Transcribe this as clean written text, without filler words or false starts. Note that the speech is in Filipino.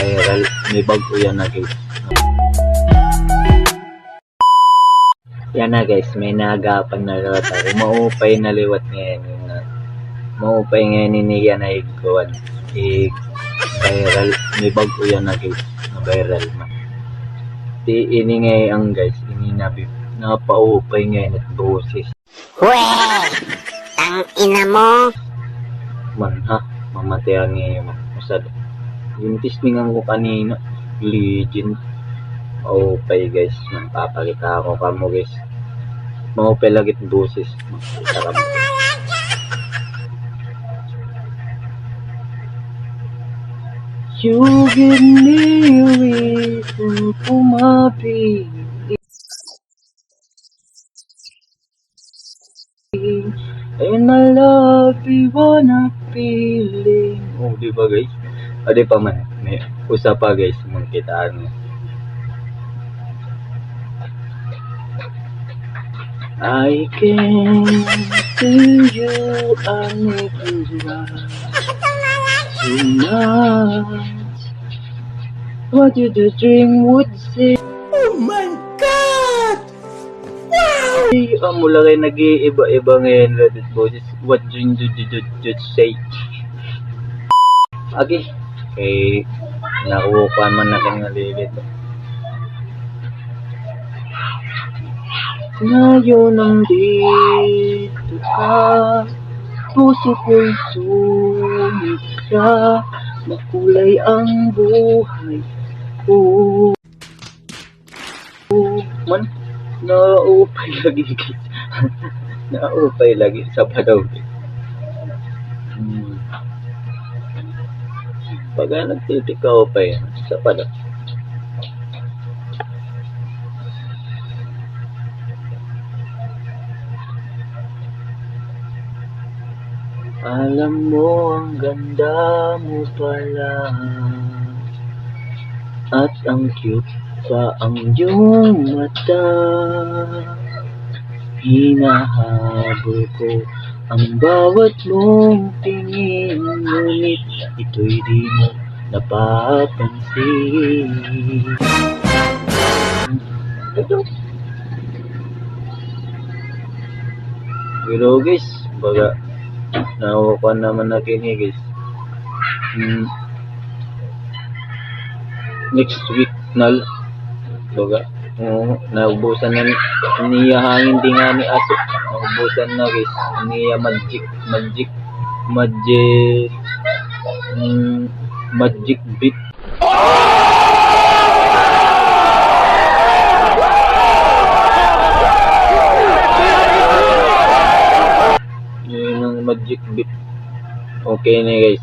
viral. May bago yan na guys. Yan na guys, may nagapan na liwat ako. Maupay na liwat ngayon. Maupay ngayon ni yan na igkuhan. Viral. May bago yan na guys. Viral man. Di ini ngayon guys. Ini napaupay ngayon at boses. Weh! Tang ina mo! Man ha, mamatayan ngayon. Masad. Yung tistingan ko kanina. Legend. Maupay guys. Papakita ako kamo guys. Maupay lagit boses. Makita kamo. You give me a reason for my being, and I love you when I'm feeling. Oh, di ba guys? Di pa man. May usa pa guys. Magkitaan mo. I can see you and it is right tonight. What did the dream would say? Oh my God! Wow! Mula kayo nag-iiba-iba ngayon, Reddit boses. What dream did you say? Okay. Okay. Nakuha man na kang nalilit. Ngayon nandito ka, puso ko'y sumit ka, makulay ang buhay ko. Man, naupay lagi guys. Naupay lagi sa padaw. Pagka nagtitikaw pa yan, sa padaw. Alam mo ang ganda mo pala, at ang cute pa ang iyong mata. Hinahabol ko ang bawat mong tingin, ngunit ito'y di mo napapansin. Pero guys, baga nakuha naman na kini guys. Next week nal baga naubusan na niya hangin di nga ni aso. Naubusan na guys. Niya magic beat. Yun ang magic beat. Okay na guys.